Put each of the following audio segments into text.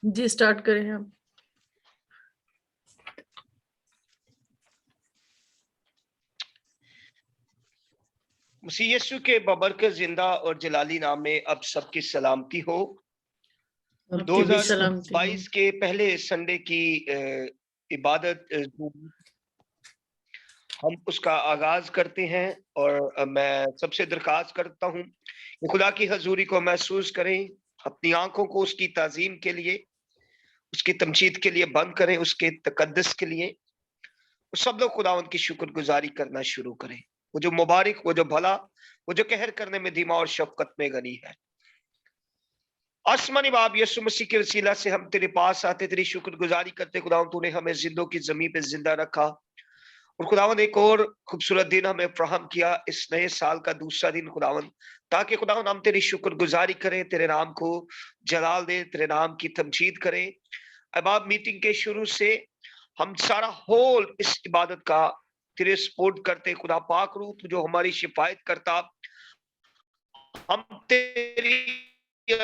जी start करें हम। मसीह यीशु के बबरकत जिंदा और जलाली नाम में अब सबकी सलामती हो। आपकी भी सलामती हो। 2022 के पहले संडे की इबादत हम उसका आगाज करते हैं और मैं सबसे दरखास्त करता हूं कि खुदा की हजूरी को महसूस करें, अपनी आंखों को उसकी ताजीम के लिए, उसकी तमजीद के लिए बंद करें, उसके तकद्दस के लिए। सब लोग खुदावंद की शुक्रगुजारी करना शुरू करें। वो जो मुबारक, वो जो भला, वो जो कहर करने में धीमा और शफकत में गनी है। आसमानी बाप यीशु मसीह के वसीला से हम तेरे पास आते, तेरी शुक्रगुजारी करते। खुदावंद तूने हमें जिंदों की जमीन पे जिंदा रखा और खुदावंद एक और खूबसूरत दिन हमें फराहम किया, इस नए साल का दूसरा दिन खुदावंद, ताकि खुदावंद हम तेरी शुक्रगुजारी करें, तेरे नाम को जलाल दे, तेरे नाम की तमजीद करें। अब आप मीटिंग के शुरू से हम सारा होल इस इबादत का तेरे सपोर्ट करते। खुदा पाक रूह जो हमारी शिफायत करता, हम तेरी तेरे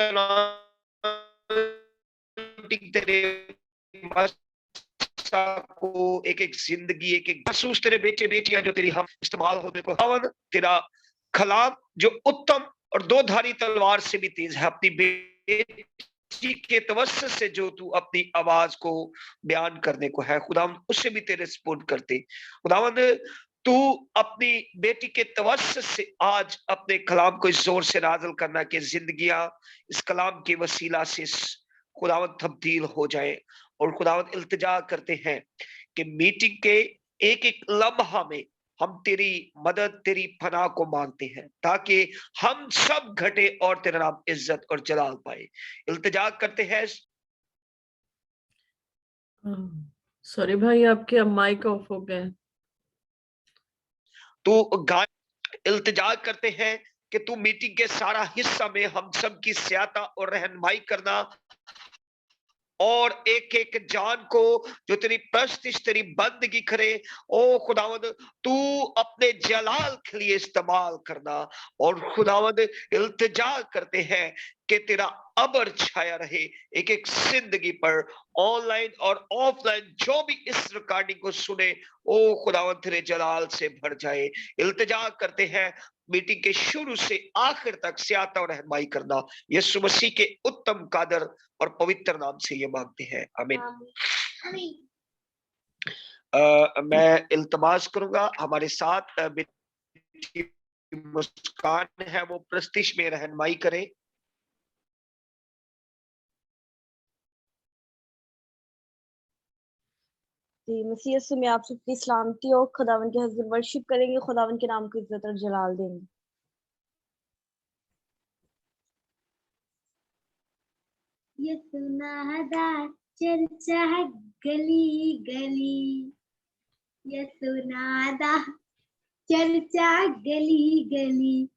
को एक एक जिंदगी, एक एक महसूस तेरे बेटे बेटियां जो तेरी हम इस्तेमाल होने को हवन, तेरा कलाम जो उत्तम और दो धारी तलवार से भी तेज है, अपनी बेटी के तवस्सुत से जो तू अपनी आवाज को बयान करने को है खुदावंद, उससे भी तेरे सपोर्ट करते। खुदावंद तू अपनी बेटी के तवस्सुत से आज अपने कलाम को इस जोर से नाज़िल करना कि जिंदगियां इस कलाम के वसीला से खुदावंद तब्दील हो जाए। और खुदावंद इल्तिजा करते हैं कि मीटिंग के एक एक लम्हा में हम तेरी मदद, तेरी पनाह को मांगते हैं, ताकि हम सब घटे और तेरा नाम इज्जत और जलाल पाए। इल्तिजा करते हैं। सॉरी भाई, आपके अब माइक ऑफ हो गया। तो गाय इल्तिजा करते हैं कि तू मीटिंग के सारा हिस्सा में हम सब की सहायता और रहनुमाई करना, और एक एक जान को जो तेरी प्रस्तिश, तेरी बंदगी करे, ओ खुदावंद तू अपने जलाल के लिए इस्तेमाल करना। और खुदावंद इल्तिजा करते हैं कि तेरा अबर छाया रहे एक एक जिंदगी पर, ऑनलाइन और ऑफलाइन जो भी इस रिकॉर्डिंग को सुने, ओ खुदावंद तेरे जलाल से भर जाए। इल्तिजा करते हैं मीटिंग के शुरू से आखिर तक सियाता और रहनुमाई करना, यीशु मसीह के उत्तम कादर और पवित्र नाम से ये मांगते हैं, आमीन। मैं इल्तमास करूंगा हमारे साथ बेटी मुस्कान है, वो प्रस्तिश में रहनुमाई करें। जी मसीह यीशु में आप सबकी सलामती हो। खुदावन के हज़ूर वर्शिप करेंगे, खुदावन के नाम को इज्जत और जलाल देंगे। यीशु नादा चर्चा है गली गली, यीशु नादा चर्चा गली गली,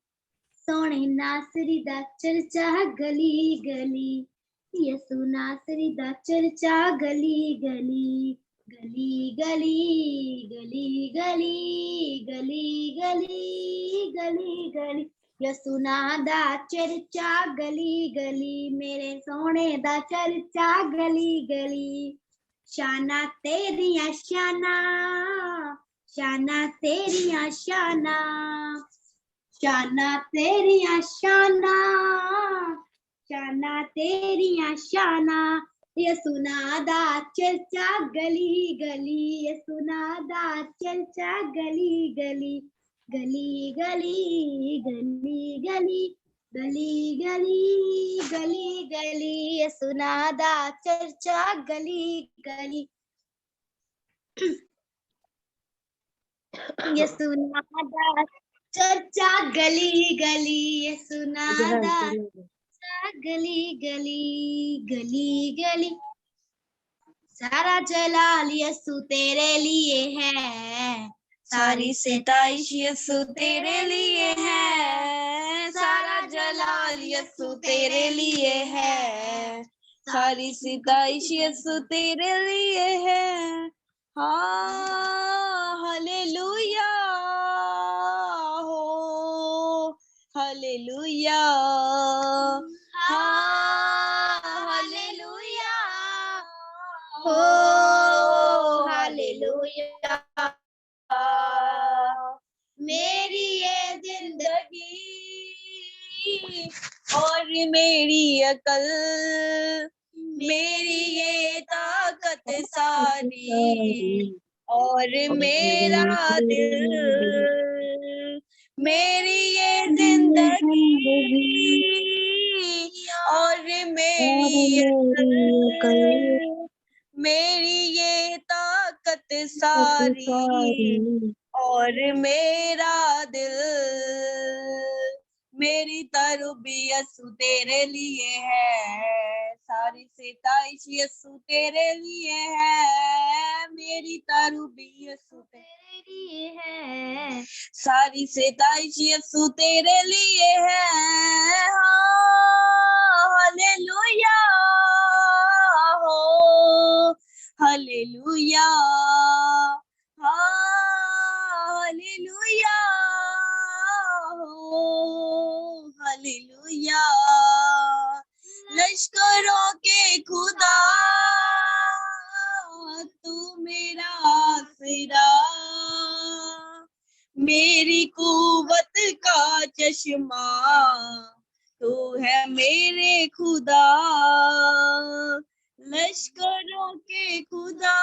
सोने नासरी दा चर्चा गली गली, यीशु नासरी दा चर्चा गली गली, गली गली गली गली गली गली गली गली, यीशु दा चर्चा गली गली, मेरे सोने दा चर्चा गली गली। शाना तेरिया शाना, शाना तेरिया शाना, शाना तेरिया शाना, शाना तेरिया शाना, यीशु दा चर्चा गली गली, यीशु दा चर्चा गली गली, गली गली गली गली गली गली गली गली, यीशु दा चर्चा गली गली, यीशु दा चर्चा गली गली, यीशु दा गली गली गली गली, सारा जलाल यीशु तेरे लिए है, सारी सिताइश यीशु तेरे लिए है, सारा जलाल यीशु तेरे लिए है, सारी सिताइश यीशु तेरे लिए है। हाँ हालेलुया हो, हालेलुया, हाँ हालेलुया हो हालेलुया, मेरी ये जिंदगी और मेरी अकल, मेरी ये ताकत सारी, और मेरा दिल, मेरी ये जिंदगी और मेरी अकल, मेरी ये ताकत सारी, और मेरा दिल, मेरी तरबियत तेरे लिए है, सारी सिताइश यीशु तेरे लिए है, मेरी तरबियत तेरे लिए है, सारी सिताइश यीशु तेरे लिए है। हालेलुया हो, हालेलुया, हालेलुया हो, हालेलुया, लश्करों के खुदा तू मेरा आसरा, मेरी कुव्वत का चश्मा तू है मेरे खुदा, लश्करों के खुदा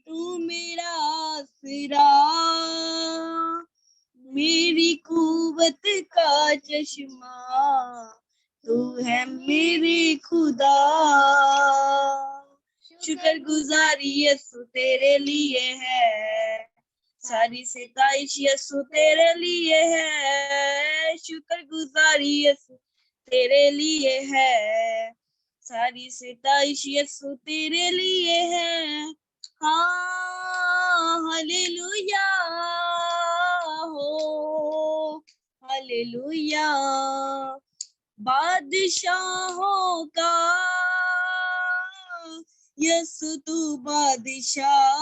तू मेरा आसरा, मेरी कुव्वत का चश्मा तू है मेरे खुदा। शुक्रगुजारी यीशु तेरे लिए है, सारी सिताइश यीशु तेरे लिए है, शुक्रगुजारी यीशु तेरे लिए है, सारी सिताइश यीशु तेरे लिए है। हाँ हालेलुया हो, हालेलुया, बादशाहों का यीशु तू बादशाह,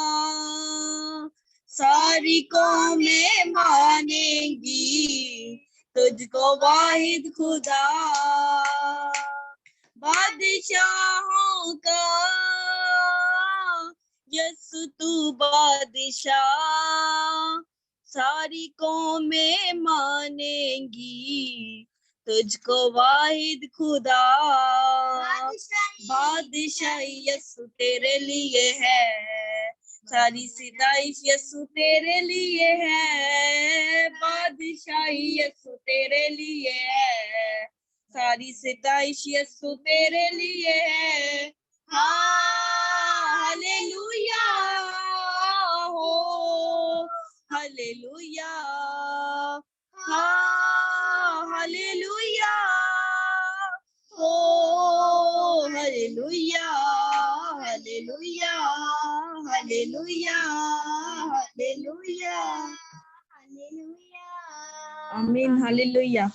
सारी कौमें मानेंगी तुझको वाहिद खुदा, बादशाहों का यीशु तू बादशाह, सारी कौमें मानेंगी तुझको वाहिद खुदा, बादशाही यीशु तेरे लिए है, सारी सिताइश यीशु तेरे लिए है, बादशाही यीशु तेरे लिए है, सारी सिताइश यीशु तेरे लिए है। हालेलुया हो, हालेलुया, हालेलुया हो, hallelujah, hallelujah, hallelujah, hallelujah, hallelujah, आमीन, हालेलुया।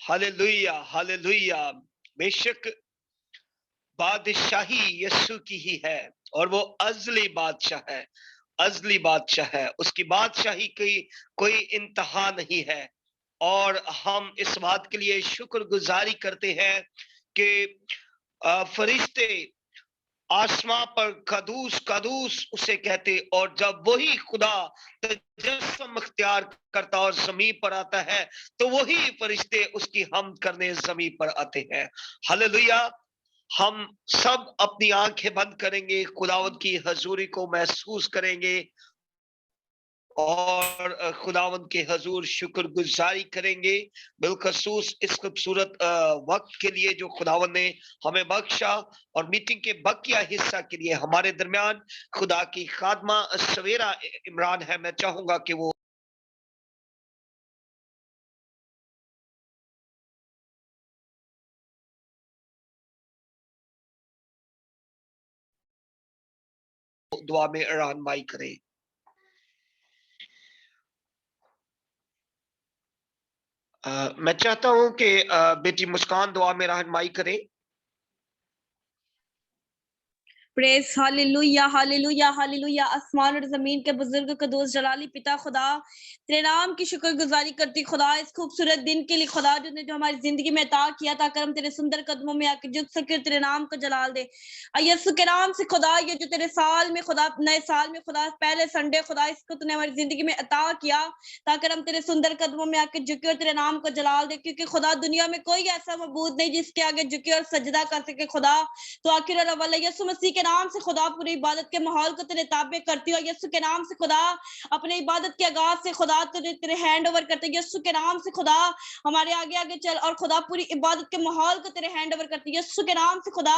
Hallelujah, hallelujah. बेशक बादशाही यीशु की ही है और वो अज़ली बादशाह है, अज़ली बादशाह है, उसकी बादशाही की कोई इंतहा नहीं है। और हम इस बात के लिए शुक्रगुजारी करते हैं कि फरिश्ते आसमां पर कदूस कदूस उसे कहते, और जब वही खुदा तजस्सुम इख्तियार करता और जमीन पर आता है तो वही फरिश्ते उसकी हमद करने जमीन पर आते हैं। हालेलुया। हम सब अपनी आंखें बंद करेंगे, खुदावंद की हजूरी को महसूस करेंगे और खुदावंद के हजूर शुक्रगुजारी करेंगे, बिलखसूस इस खूबसूरत वक्त के लिए जो खुदावंद ने हमें बख्शा, और मीटिंग के बकिया हिस्सा के लिए हमारे दरमियान खुदा की खादमा सवेरा इमरान है। मैं चाहूंगा कि वो दुआ में रहनुमाई करे। मैं चाहता हूं कि बेटी मुस्कान दुआ में रहनुमाई करे। Press hallelujah hallelujah hallelujah. आसमान और जमीन के बुजुर्ग कदूस जलाली पिता खुदा तेरे नाम की शुक्रगुजारी करती खुदा इस खूबसूरत दिन के लिए खुदा जो ने जो हमारी जिंदगी में अता किया ताकि हम तेरे सुंदर कदमों में आके झुक सके तेरे नाम को जलाल दे। यीशु के नाम से खुदा ये जो तेरे साल में खुदा नए साल में खुदा पहले संडे खुदा इसको तूने हमारी जिंदगी में अता किया ताकि हम तेरे सुंदर कदमों में आके झुके और तेरे नाम को जलाल दे, क्योंकि खुदा दुनिया में कोई ऐसा मबूद नहीं जिसके आगे झुके और सजदा कर सके खुदा। तो आखिर और अव्वल यीशु मसीह के नाम से खुदा पूरी इबादत के माहौल को तेरे ताबे करती हो। यीशु के नाम से खुदा अपने इबादत के आगाज से खुदा तेरे हैंड ओवर करते। यीशु के नाम से खुदा हमारे आगे आगे चल और खुदा पूरी इबादत के माहौल को तेरे हैंड ओवर करती। यीशु के नाम से खुदा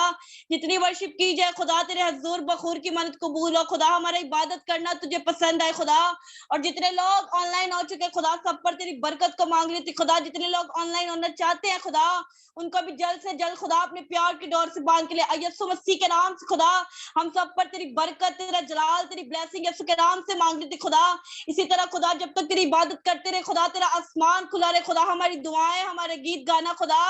जितनी वर्शिप की जाए खुदा तेरे हजूर बखूर की मदद कबूल हो खुदा। हमारा इबादत करना तुझे पसंद आए खुदा। और जितने लोग ऑनलाइन हो चुके खुदा सब पर तेरी बरकत को मांग रही थी खुदा। जितने लोग ऑनलाइन होना चाहते हैं खुदा उनको भी जल्द से जल्द खुदा अपने प्यार की डोर से बांध के ले यीशु मसीह के नाम से खुदा हम सब पर तेरी बरकत तेरा जलाल तेरी ब्लेसिंग यीशु के नाम से मांग लेते खुदा। इसी तरह खुदा जब तक तेरी इबादत करते रहे खुदा तेरा आसमान खुला रहे खुदा। हमारी दुआएं हमारे गीत गाना खुदा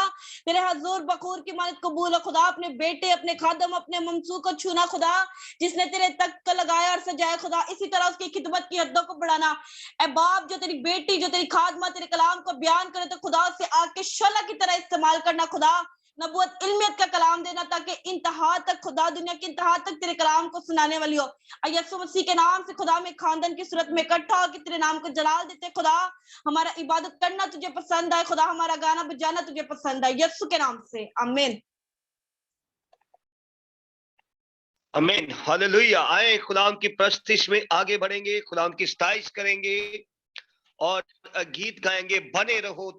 तेरे हजूर बखूर की मदद कबूल हो खुदा। अपने बेटे अपने खादम अपने ममसू को छूना खुदा जिसने तेरे तख्त को लगाया और सजाया खुदा। इसी तरह उसकी खिदमत की हद्दों को बढ़ाना। ए बाप जो तेरी बेटी जो तेरी खादमा तेरे कलाम को बयान करे तो खुदा उससे आके शोला की तरह इस्तेमाल करना खुदा। नबूवत इल्मियत का कलाम देना ताकि इंतहा तक खुदा दुनिया की इंतहा तक तेरे कलाम को सुनाने वाली हो। यीशु मसीह के नाम से खुदा में खानदान की सूरत में इकट्ठा होकर तेरे नाम को जलाल देते खुदा। हमारा इबादत करना तुझे पसंद आए खुदा। हमारा गाना बजाना तुझे पसंद आए यीशु के नाम से आमीन आमीन हालेलुया। आए खुदाम की प्रस्तिश में आगे बढ़ेंगे, खुदाम की स्ताइश करेंगे और गीत गाएंगे। बने रहो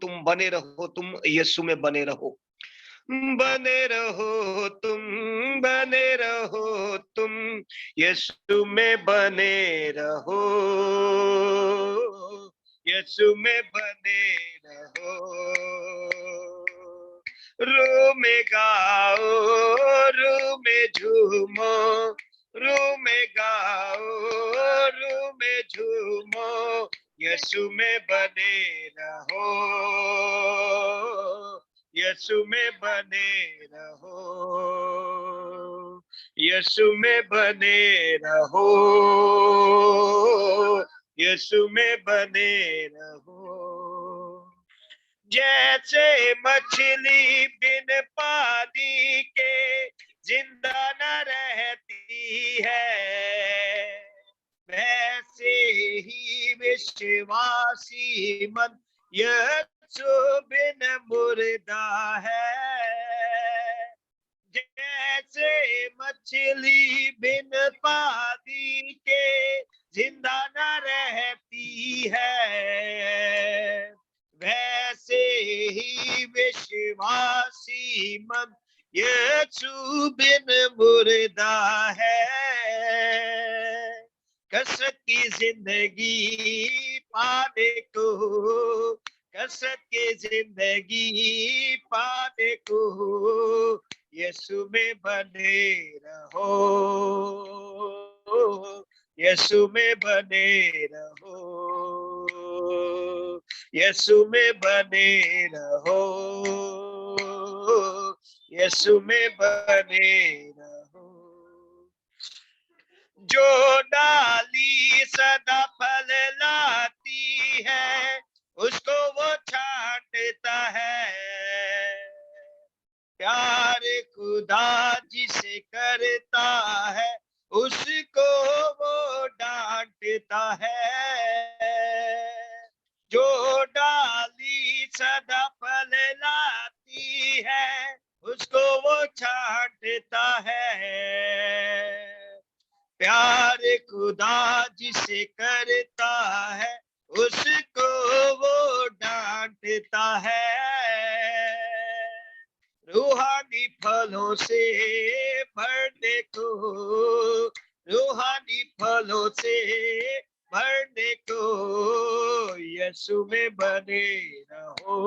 तुम यीशु में बने रहो। बने रहो तुम यीशु में बने रहो। यीशु में बने रहो। रू में गाओ रू में झूमो रू में गाओ रू में झूमो यीशु में बने रहो। यीशु में बने रहो। यीशु में बने रहो। यीशु में बने रहो। जैसे मछली बिन पानी के जिंदा न रहती है वैसे ही विश्वासी मन यीशु बिन मुर्दा है। जैसे मछली बिन पानी के जिंदा न रहती है वैसे ही विश्वासी मन यीशु बिन मुर्दा है। कसरत की जिंदगी पाने को कसरत की जिंदगी पाने को यीशु में बने रहो। यीशु में बने रहो। यीशु में बने रहो। यीशु में बने रहो। जो डाली सदा फल लाती है उसको वो छांटता है। प्यार खुदा जिसे करता है उसको वो डांटता है। जो डाली सदा फल लाती है उसको वो छांटता है। प्यार खुदा जिसे करता है उसको वो डांटता है। रूहानी फलों से भरने को रूहानी फलों से भरने को यीशु में बने रहो।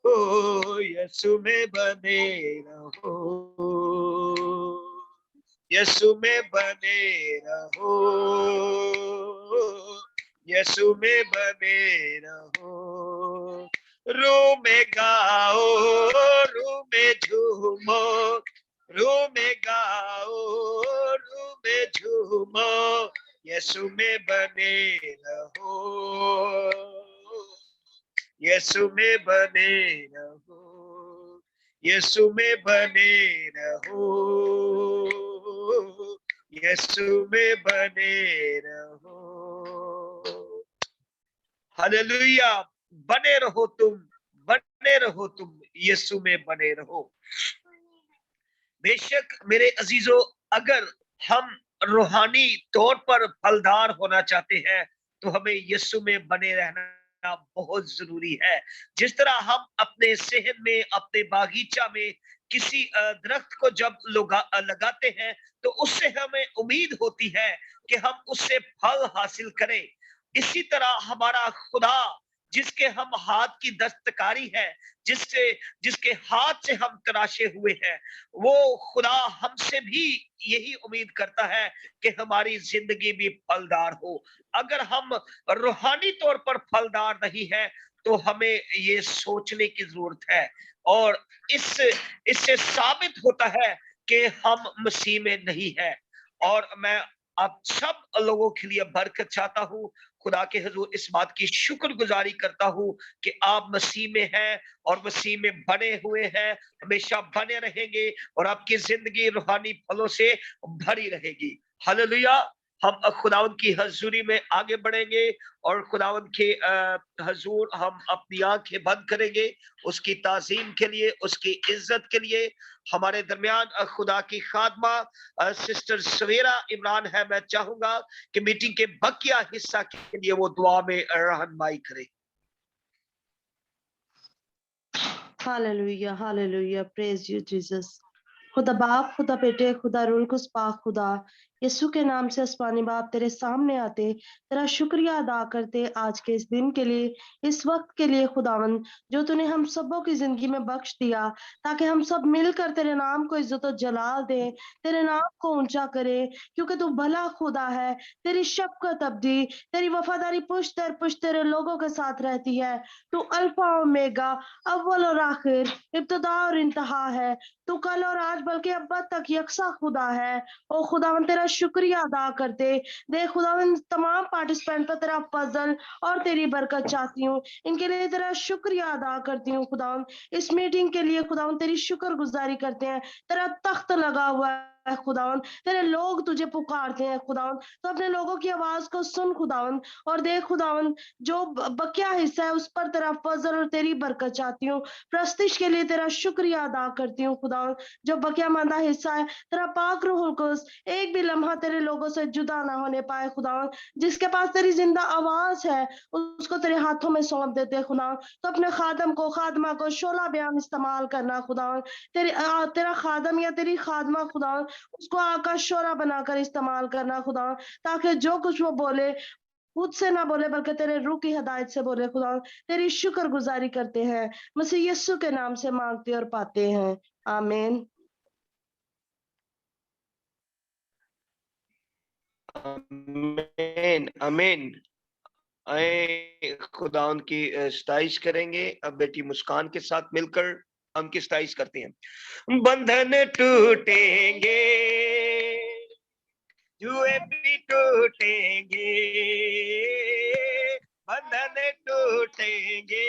ओ यीशु में बने रहो। यीशु में बने रहो। यीशु में बने रहो। रू में गाओ रू में झूमो रूह में गाओ, रूह में झूमो, यीशु में बने रहो, यीशु में बने रहो, यीशु में बने रहो, यीशु में बने रहो। हालेलुया। बने रहो तुम, बने रहो तुम, यीशु में बने रहो। बेशक मेरे अजीजों, अगर हम रूहानी तौर पर फलदार होना चाहते हैं तो हमें यीशु में बने रहना बहुत जरूरी है। जिस तरह हम अपने सेहन में, अपने बागीचा में किसी दरख्त को जब लगाते हैं तो उससे हमें उम्मीद होती है कि हम उससे फल हासिल करें। इसी तरह हमारा खुदा, जिसके हम हाथ की दस्तकारी है, जिसके हाथ से हम तराशे हुए हैं, वो खुदा हमसे भी यही उम्मीद करता है कि हमारी जिंदगी भी फलदार हो। अगर हम रूहानी तौर पर फलदार नहीं है तो हमें ये सोचने की जरूरत है। और इससे साबित होता है कि हम मसीह में नहीं है। और मैं आप सब लोगों के लिए बरकत चाहता हूँ। खुदा के हुजूर इस बात की शुक्रगुजारी करता हूँ कि आप मसीह में हैं और मसीह में बने हुए हैं, हमेशा बने रहेंगे और आपकी जिंदगी रूहानी फलों से भरी रहेगी। हालेलुया। हम खुदावंद की हजूरी में आगे बढ़ेंगे और खुदावंद के हजूर हम अपनी आंखें बंद करेंगे उसकी ताजीम के लिए, उसकी इज्जत के लिए। हमारे दरमियान खुदा की खादमा सिस्टर सवेरा इमरान है। मैं चाहूंगा कि मीटिंग के बकिया हिस्सा के लिए वो दुआ में रहनुमाई करे। Hallelujah, hallelujah, praise you Jesus. खुदा बाप, खुदा बेटे, खुदा रूल कुस पाक खुदा, यीशु के नाम से आसमानी बाप तेरे सामने आते तेरा शुक्रिया अदा करते आज के इस दिन के लिए, इस वक्त के लिए खुदावन जो तूने हम सबों की जिंदगी में बख्श दिया, ताकि हम सब मिलकर तेरे नाम को इज्जत और जलाल दें, तेरे नाम को ऊंचा करें, क्योंकि तू भला खुदा है। तेरी शफकत अब्दी, तेरी वफादारी पुश्त दर पुश्त तेरे लोगों के साथ रहती है। तू अल्फा ओमेगा, अव्वल और आखिर, इब्तदा और इंतहा है। तू कल और आज बल्कि अब तक यकसा खुदा है। ओ खुदावन तेरा शुक्रिया अदा करते दे खुदावन, तमाम पार्टिसिपेंट पर तेरा फजल और तेरी बरकत चाहती हूँ। इनके लिए तेरा शुक्रिया अदा करती हूँ खुदावन। इस मीटिंग के लिए खुदावन तेरी शुक्रगुजारी करते हैं। तेरा तख्त लगा हुआ है खुदावन, तेरे लोग तुझे पुकारते हैं खुदावन। तो अपने लोगों की आवाज को सुन खुदावन और देख खुदावन, जो बकिया हिस्सा है उस पर तेरा फजल और तेरी बरकत चाहती हूँ। प्रस्तिश के लिए तेरा शुक्रिया अदा करती हूँ खुदावन। जो बकिया मांदा हिस्सा है, तेरा पाक रूहुल कुद्स एक भी लम्हा तेरे लोगों से जुदा ना होने पाए खुदावन। जिसके पास तेरी जिंदा आवाज है उसको तेरे हाथों में सौंप देते खुदावन। तो अपने खादम को, खादमा को शोला बयान इस्तेमाल करना खुदावन। तेरा खादम या तेरी खादमा खुदावन, उसको आकाश शोरा बनाकर इस्तेमाल करना खुदावन, ताकि जो कुछ वो बोले खुद से ना बोले बल्कि तेरे रूह की हिदायत से बोले खुदा। तेरी शुक्रगुजारी करते हैं, मसीह यीशु के नाम से मांगते और पाते हैं, आमीन। आमीन, आमीन। आए खुदा उनकी स्ताइश करेंगे। अब बेटी मुस्कान के साथ मिलकर हम की स्ताइश करते हैं। बंधन टूटेंगे, जुए भी टूटेंगे, बंधन टूटेंगे,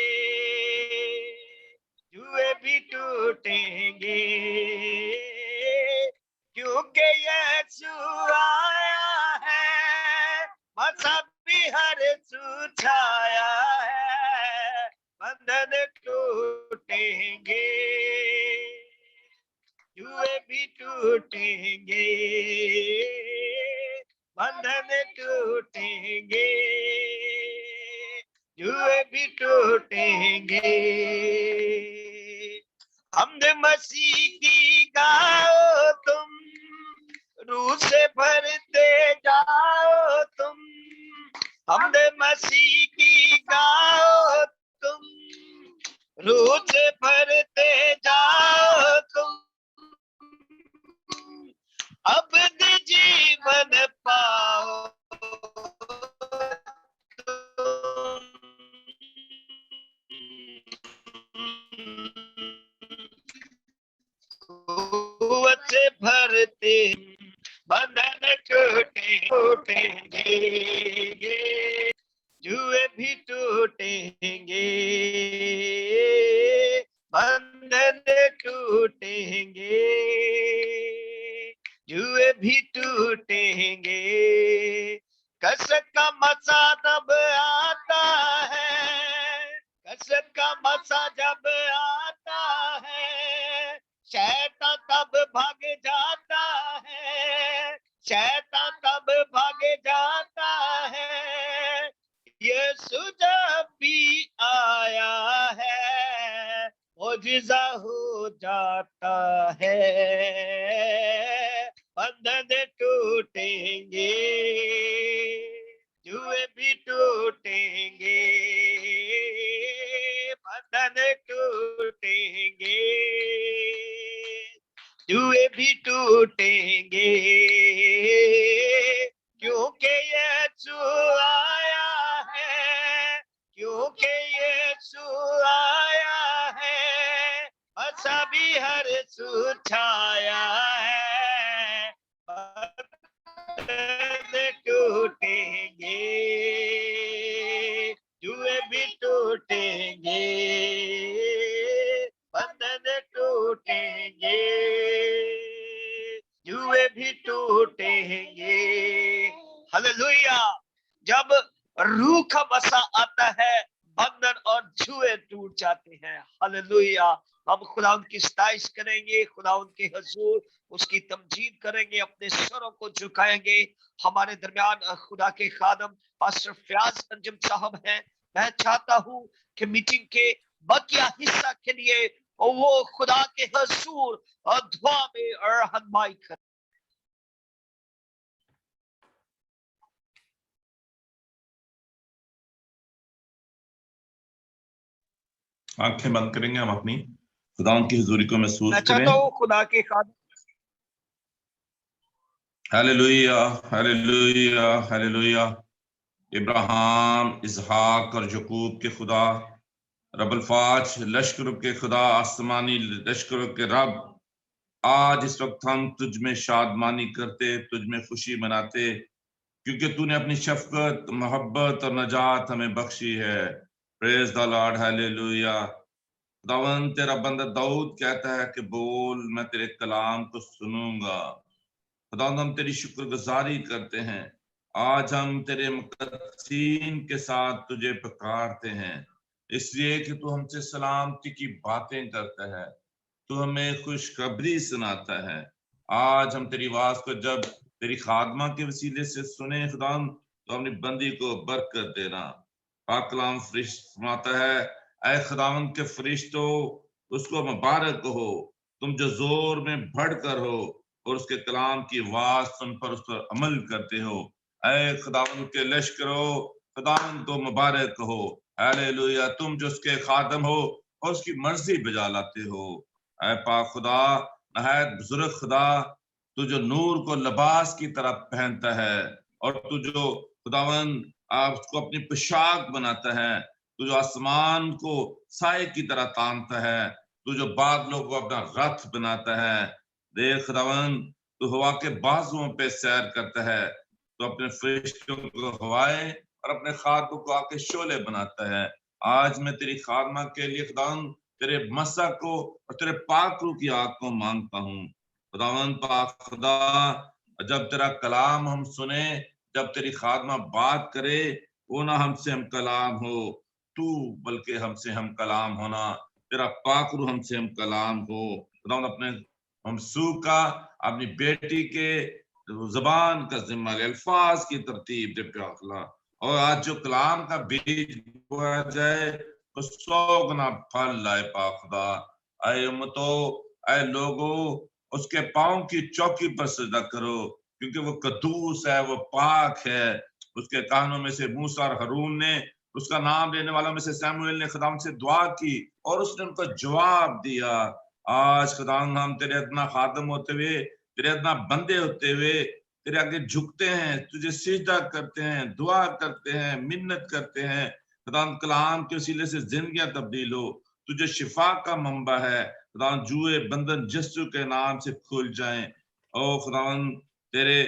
जुए भी टूटेंगे, क्योंकि यीशु आया है, मसा भी हर छाया है। बंधन टूटेंगे, जुए भी टूटेंगे, बंधन टूटेंगे, जुए भी टूटेंगे। हमने मसीह की गाओ तुम, रूह से भरते जाओ तुम। हमने मसीह की गाओ तुम, रूह से भरते जाओ तुम। अब जीवन पाओ कुव्वत से टूटेंगे, जुए भी टूटेंगे, बंधन टूटेंगे, जुए भी टूटेंगे। कसरत का मजा तब आता है, कसरत का मजा जब आता है, शैतान तब भाग जाता है, शैतान तब भाग जाता है। यीशु जब भी आया है, मौजिज़ा हो जाता है, बंधन टूटेंगे, जुए भी टूटेंगे, बंधन टूटेंगे, जुए भी टूटेंगे, क्योंकि यीशु आया है, क्योंकि यीशु आया है, ऐसा भी हर छाया है, बंधन टूटेंगे, जुए भी टूटेंगे, बंधन टूटेंगे, जुए भी टूटेंगे। हालेलुया। जब रूह का वसा आता है, बंधन और जुए टूट जाते हैं। हालेलुया। हम खुदा की सताइश करेंगे, खुदा के हुजूर उसकी तमजीद करेंगे, अपने सरों को झुकाएंगे। हमारे दरमियान खुदा के खादम पास्टर फयाज अंजुम साहब हैं। मैं चाहता हूं कि मीटिंग के बकिया हिस्सा के लिए वो खुदा के हुजूर और दुआ में और रहनुमाई करें। आंखें बंद करेंगे हम अपनी, खुदा की हुजूरी को महसूस मैं करें। चाहता हूं खुदा के खादम हालेलुया, हालेलुया, हालेलुया। इब्राहिम, इसहाक और यकूब के खुदा, रब्बुल फाज, लश्करों के खुदा, आसमानी लश्करों के रब, आज इस वक्त हम तुझ में शादमानी करते, तुझ में खुशी मनाते, क्योंकि तूने अपनी शफकत, मोहब्बत और नजात हमें बख्शी है। Praise the Lord, hallelujah. खुदावंद तेरा बंदा दाऊद कहता है कि बोल, मैं तेरे कलाम को सुनूंगा। खुदावंद हम तेरी शुक्रगुजारी करते हैं, आज हम तेरे मुकद्दसीन के साथ तुझे पुकारते हैं, इसलिए कि तू हमसे सलामती की बातें करता है, तू हमें खुशखबरी सुनाता है। आज हम तेरी आवाज को जब तेरी खादमा के वसीले से सुने खुदावंद, तो अपनी बंदी को बरकत देना। पाक कलाम फरमाता है, ऐ खुदावंद के फरिश्तों, उसको मुबारक हो, तुम जो जोर में बढ़कर हो और उसके कलाम की आवाज सुन पर उस पर अमल करते हो। ऐ खुदावंद के लश्करों, खुदावंद को मुबारक हो। हालेलुया। तुम जो उसके खादम हो और उसकी मर्जी बजा लाते हो। ऐ पाक खुदा, नहायत बुजुर्ग खुदा, तू जो नूर को लिबास की तरह पहनता है और तू जो खुदावंद आप उसको अपनी पोशाक बनाता है, तू जो आसमान को साए की तरह तानता है, तू जो बादलों को अपना रथ बनाता है। देख खुदावंद, तू हवा के बाजुओं पे सैर करता है, तो अपने फरिश्तों को हवाएं और अपने खादमों को आके शोले बनाता है। आज मैं तेरी खादमा के लिए खुदावंद तेरे मसा को और तेरे पाक रूह की आग को मांगता हूँ। खुदावंद पाक खुदा, जब तेरा कलाम हम सुने, जब तेरी खादमा बात करे, वो ना हमसे हम कलाम हो तू, बल्कि हमसे हम कलाम होना, तेरा पाक रूह हमसे हम कलाम हो। खुदावंद अपने हमसू का, अपनी बेटी के जबान का जिम्मा ले, अल्फाज की तरतीब दे प्याला, और आज जो कलाम का बीज बोया जाए तो 100 गुना फल लाए पाक खुदा। आए उम्मतो, आए लोगो, उसके पाँव की चौकी पर सजदा करो, क्योंकि वो कद्दूस है, वो पाक है। उसके कानों में से मूसा और हारून ने, उसका नाम लेने वालों में से सैमुएल ने खुदा से दुआ की और उसने उनको जवाब दिया। आज खुदा हम तेरे अदना खादम होते हुए, तेरे अदना बंदे होते हुए तेरे आगे झुकते हैं, तुझे सिजदा करते हैं, दुआ करते हैं, मिन्नत करते हैं। खुदा कलाम के वसीले से जिंदगियां तब्दील हो, तुझे शिफा का मंबा है। खुदा जुए बंधन यीशु के नाम से खुल जाएं। ओ खुदावन, तेरे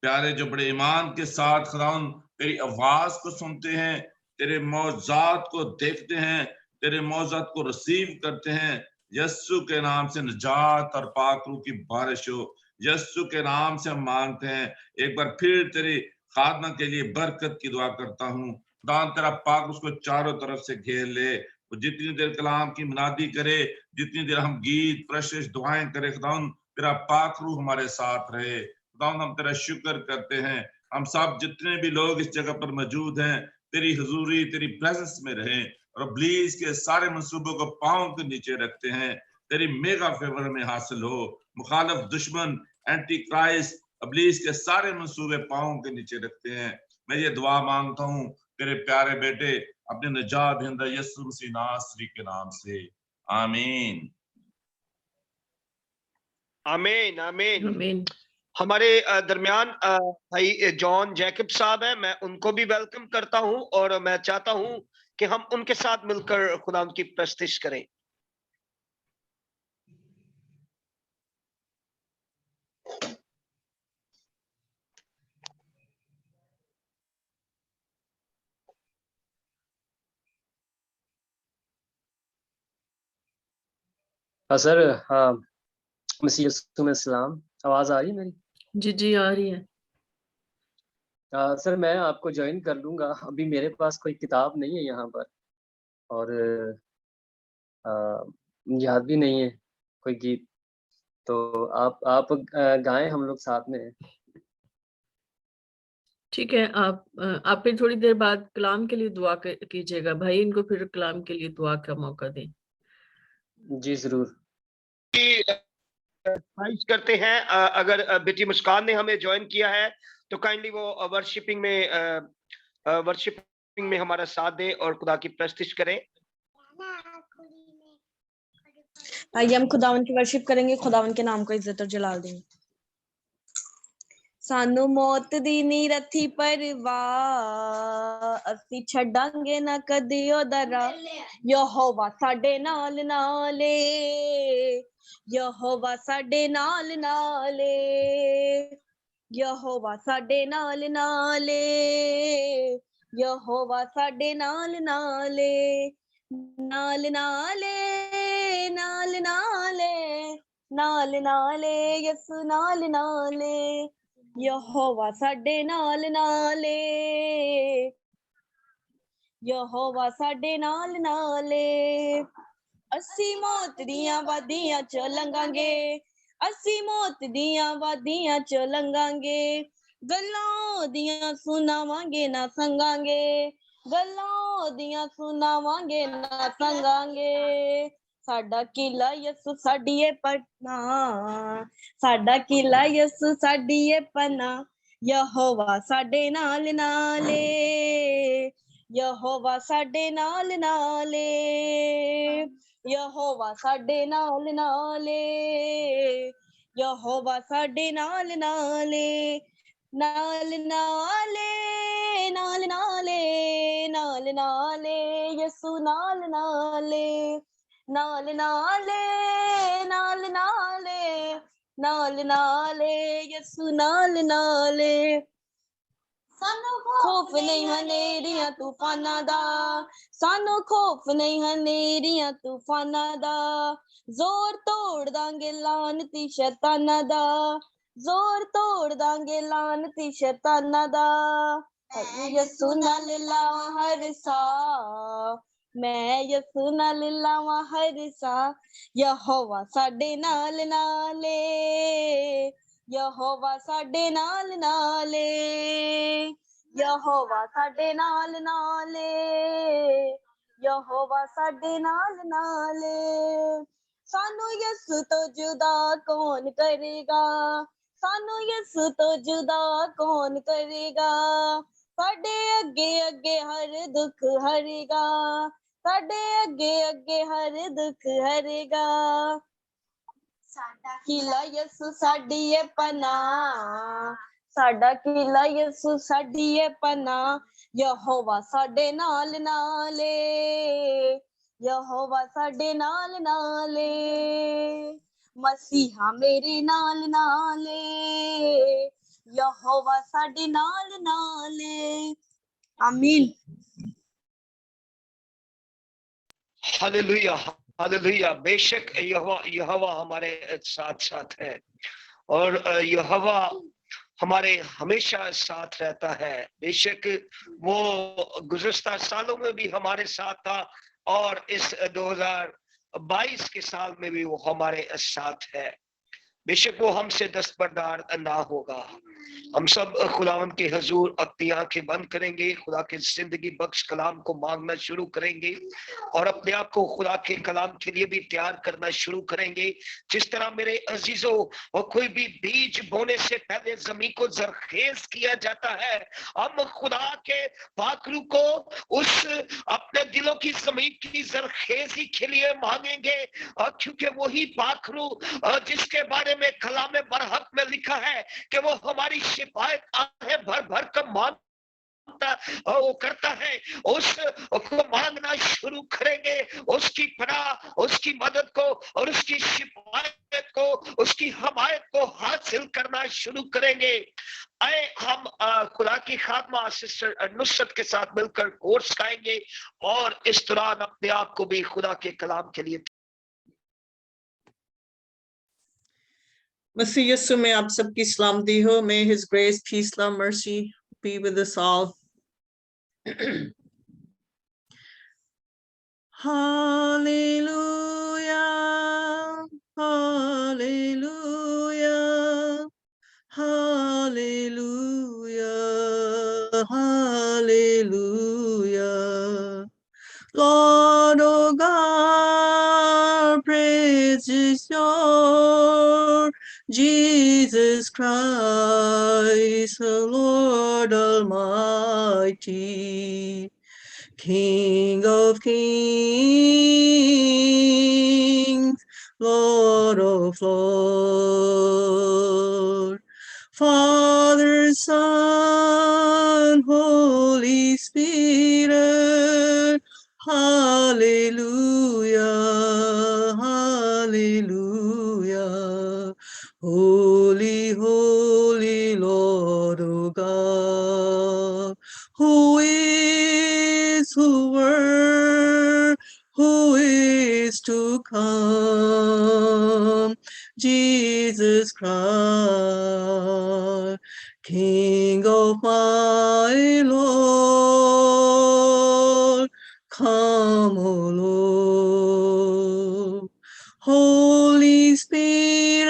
प्यारे जो बड़े ईमान के साथ खुदावन तेरी आवाज को सुनते हैं, तेरे मौजात को देखते हैं, तेरे मौजात को रिसीव करते हैं, यस्सु के नाम से निजात और पाक रूह की बारिश हो। यस्सु के नाम से हम मांगते हैं। एक बार फिर तेरी खादमा के लिए बरकत की दुआ करता हूँ। खुदा तेरा पाक उसको चारों तरफ से घेर ले। वो जितनी देर कलाम की मुनादी करे, जितनी देर हम गीत प्रशंस दुआएं करें, खुदा तेरा पाक रूह हमारे साथ रहे। खुदा हम तेरा शुक्र करते हैं। हम सब जितने भी लोग इस जगह पर मौजूद हैं, तेरी हुजूरी, तेरी प्रेजेंस में रहें और इब्लीस के सारे मंसूबों को पांव के नीचे रखते हैं। तेरी मेगा फेवर में हासिल हो। मुखालिफ दुश्मन एंटी क्राइस्ट इब्लीस के सारे मंसूबे पांव के नीचे रखते हैं। मैं ये दुआ मांगता हूँ तेरे प्यारे बेटे अपने निजात दहिंदा यीशु मसीह नासरी के नाम से, आमीन। आमीन आमीन। आमीन। हमारे दरमियान भाई जॉन जैकब साहब है, मैं उनको भी वेलकम करता हूं और मैं चाहता हूं कि हम उनके साथ मिलकर खुदा की प्रस्तुति करें। हाँ सर, हाँ मसीह यीशु में सलाम। आवाज आ रही है मेरी? जी जी आ रही है। सर मैं आपको ज्वाइन कर लूंगा, अभी मेरे पास कोई किताब नहीं है यहाँ पर और याद भी नहीं है कोई गीत, तो आप गाएं, हम लोग साथ में हैं। ठीक है, आप फिर थोड़ी देर बाद कलाम के लिए दुआ कीजिएगा भाई, इनको फिर कलाम के लिए दुआ का मौका दें। जी जरूर। ख्वाहिश करते हैं अगर बेटी मुस्कान ने हमें ज्वाइन किया है तो काइंडली वो वर्शिपिंग में हमारा साथ दे और खुदा की प्रस्तुति करें। आइए हम खुदावन की वर्शिप करेंगे, खुदावन के नाम को इज्जत और जलाल देंगे। सानू मौत दी नी रथी परवाह, असी छड़ांगे ना कदी ओदा राह। यहोवा साडे नाल नाले, यहोवा साडे नाल नाले, यहोवा साडे नाल नाले, यहोवा साडे नाल नाले, नाल नाले, नाल नाले, नाल नाले, यसु नाल नाले, यहोवा साडे नाल नाले, यहोवा साडे नाल नाले। असी मौत दियां वादियां च लंघांगे, असी मौत दियां वादियां च लंघांगे, गल्लां दियां सुनावांगे ना संगांगे, गल्लां दियां सुनावांगे ना संगांगे। साडा किला यसु साडी ए पनाह, साडा किला यसु साडी ए पनाह। यहोवा साडे नाल नाले, यहोवा साडे नाल नाले, यहोवा साडे नाल नाले, यहोवा साडे नाल नाले, नाल नाले, नाल नाले, नाल नाले, यसु नाल नाले, नाल नाले, नाल नाले, नाल नाले, यसु नाल नाले। सानू खौफ नहीं हनेरियां तूफाना दा, सानू खौफ नहीं हनेरियां तूफाना दा, जोर तोड़ दांगे लानती शैताना दा, जोर तोड़ दांगे लानती शैताना दा। यसु नाल लावां हर सा, मैं यसु नाल लावां हर सा। यहोवा साडे नाल नाले, यहोवा साडे नाल नाले, यहोवा साडे नाल नाले, यहोवा साडे नाल नाले। सानू यसु तो जुदा कौन करेगा, सानू यसु तो जुदा कौन करेगा। साडे अगे अगे हर दुख हरेगा, साडे अगे अगे हर दुख हरेगा। साडा किला यसु साडी ए पनाह, साडा किला यसु साडी ए पनाह। यहोवा साडे नाल नाले, यहोवा साडे नाल नाले, मसीहा मेरे नाल नाले, यहोवा साडे नाल नाल है। आमीन। Hallelujah, hallelujah. बेशक यहोवा हमारे साथ साथ है और यहोवा हमारे हमेशा साथ रहता है। बेशक वो गुज़श्ता सालों में भी हमारे साथ था और इस 2022 के साल में भी वो हमारे साथ है। बेशक वो हमसे दस्तबरदार ना होगा। हम सब खुदावंद के हजूर अपनी आंखें बंद करेंगे, खुदा के जिंदगी बख्श कलाम को मांगना शुरू करेंगे और अपने आप को खुदा के कलाम के लिए भी तैयार करना शुरू करेंगे। जिस तरह मेरे अजीजों, और कोई भी बीज बोने से पहले जमीन को जरखेज किया जाता है, हम खुदा के पाखरू को उस अपने दिलों की जमीन की जरखेजी के लिए मांगेंगे, क्योंकि वही पाखरू जिसके बारे में कलाम बरहक में लिखा है कि वो हमारी शिफायत आंखें भर भर कर मांगता वो करता है, उसको मांगना शुरू करेंगे, उसकी पनाह, उसकी मदद को और उसकी शिफायत को, उसकी हमायत को हासिल करना शुरू करेंगे। आए हम खुदा की खादमा सिस्टर नुसरत के साथ मिलकर कोर्स गाएंगे और इस दौरान अपने आप को भी खुदा के कलाम के लिए। मसीह यीशु में आप सबकी सलामती हो। May his grace, peace, love, mercy be with us all. Hallelujah, hallelujah, hallelujah, hallelujah. Lord, oh God, praise is your Jesus Christ, the Lord Almighty, King of kings, Lord of lords, Father, Son, Holy Spirit, hallelujah, hallelujah. Holy, holy Lord, O God, who is, who were, who is to come, Jesus Christ, King of my Lord, come, O Lord. Holy Spirit,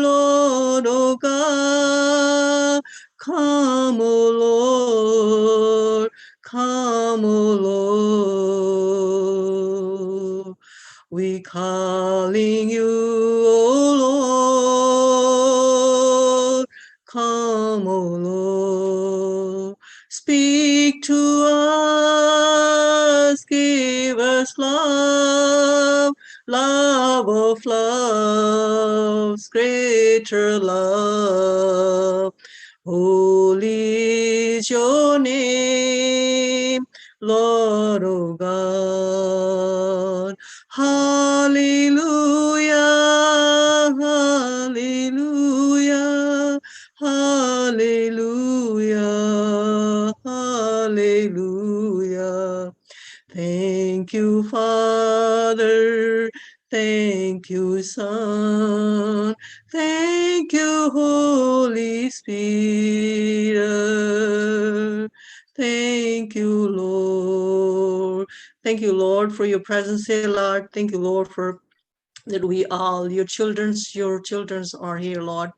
Lord, O God, come, O Lord, come, O Lord. We calling you, O Lord, come, O Lord. Speak to us, give us love, love of loves, greater love. Holy is your name, Lord, O God. Hallelujah, hallelujah, hallelujah, hallelujah. Thank you, Father. Thank you, Son. Thank you, Holy Spirit. Thank you, Lord. Thank you, Lord, for your presence here, Lord. Thank you, Lord, for that we all, your children's are here, Lord.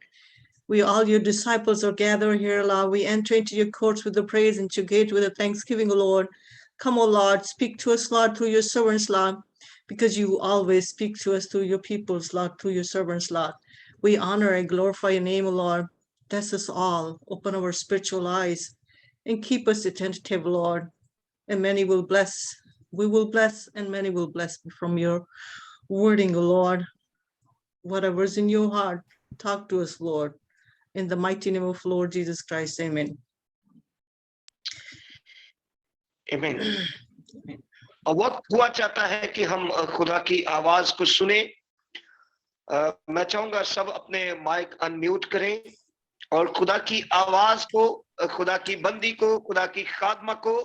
We all, your disciples, are gathered here, Lord. We enter into your courts with the praise and your gate with the thanksgiving, O Lord. Come, O Lord, speak to us, Lord, through your servants, Lord, because you always speak to us through your peoples, Lord, through your servants, Lord. We honor and glorify your name, O Lord. Bless us all. Open our spiritual eyes and keep us attentive, Lord. And many will bless. We will bless, and many will bless from your wording, O Lord. Whatever's in your heart, talk to us, Lord. In the mighty name of Lord Jesus Christ, amen. आमीन। और वक्त हुआ चाहता है कि हम खुदा की आवाज को सुने। मैं चाहूंगा सब अपने माइक अनम्यूट करें और खुदा की आवाज को, खुदा की बंदी को, खुदा की खादमा को,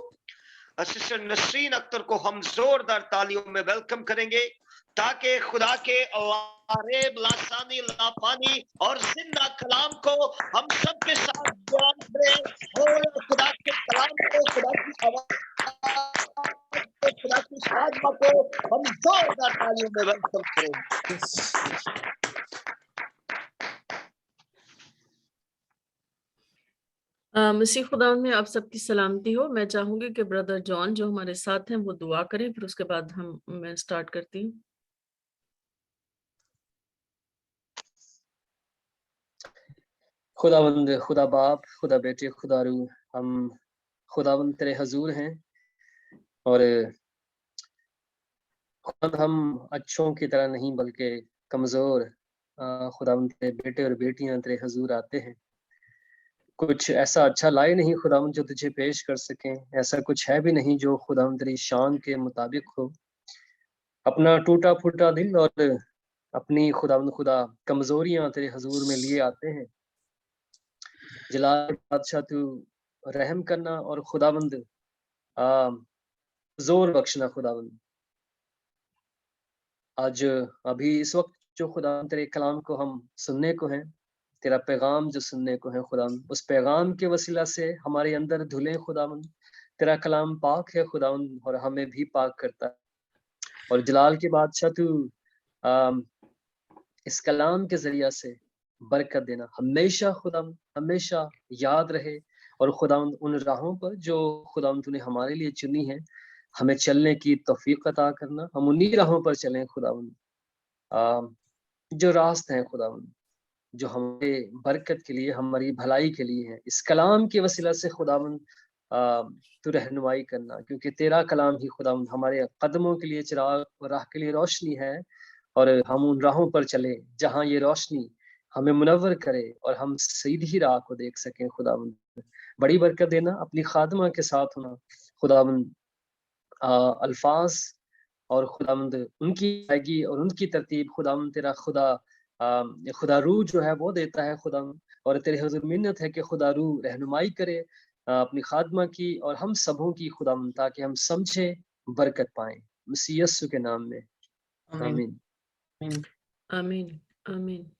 सिस्टर नसरीन अख्तर को हम जोरदार तालियों में वेलकम करेंगे, ताकि खुदा के अवारेब लासानी लापानी और जिंदा कलाम को हम सबके साथ बयान करें और खुदा के कलाम को, खुदा की आवाज को, खुदा की खादमा को हम जोरदार तालियों में वेलकम करें। मसीह खुदा में आप सबकी सलामती हो। मैं चाहूंगी कि ब्रदर जॉन जो हमारे साथ हैं वो दुआ करें, फिर उसके बाद मैं स्टार्ट करती हूँ। खुदावंद, खुदा बाप, खुदा बेटे, खुदा रूह, हम खुदावंद तेरे हजूर हैं और खुद हम अच्छों की तरह नहीं बल्कि कमजोर खुदावंद तेरे बेटे और बेटियां तेरे हजूर आते हैं। कुछ ऐसा अच्छा लाए नहीं खुदावंद जो तुझे पेश कर सकें, ऐसा कुछ है भी नहीं जो खुदावंद तेरी शान के मुताबिक हो। अपना टूटा फूटा दिल और अपनी खुदावंद खुदा कमजोरियां तेरे हजूर में लिए आते हैं। जलाल बादशाह तू रहम करना और खुदावंद जोर बख्शना। खुदावंद आज अभी इस वक्त जो खुदा तेरे कलाम को हम सुनने को हैं, तेरा पैगाम जो सुनने को है खुदावंद, उस पैगाम के वसीला से हमारे अंदर धुले खुदावंद। तेरा कलाम पाक है खुदावंद और हमें भी पाक करता है। और जलाल के बादशाह तू इस कलाम के जरिया से बरकत देना हमेशा खुदावंद, हमेशा याद रहे। और खुदावंद उन राहों पर जो खुदावंद तूने हमारे लिए चुनी है, हमें चलने की तौफीक अता करना। हम उन्हीं राहों पर चलें खुदावंद जो रास्ते हैं खुदावंद, जो हमारे बरकत के लिए, हमारी भलाई के लिए है। इस कलाम के वसीला से खुदावंद तू रहनुमाई करना, क्योंकि तेरा कलाम ही खुदावंद हमारे कदमों के लिए चिराग और राह के लिए रोशनी है। और हम उन राहों पर चले जहाँ ये रोशनी हमें मुनव्वर करे और हम सीधी राह को देख सकें। खुदावंद बड़ी बरकत देना, अपनी खादमा के साथ होना खुदावंद। अल्फाज और खुदावंद उनकी आएगी और उनकी तरतीब खुदावंद तेरा खुदा रूह जो है वो देता है खुदावंद। और तेरे हुजूर मिन्नत है कि खुदा रूह रहनुमाई करे अपनी खादमा की और हम सबों की खुदावंद, ताकि हम समझे बरकत पाएं मसीह यीशु के नाम में। आमीन। आमीन आमीन।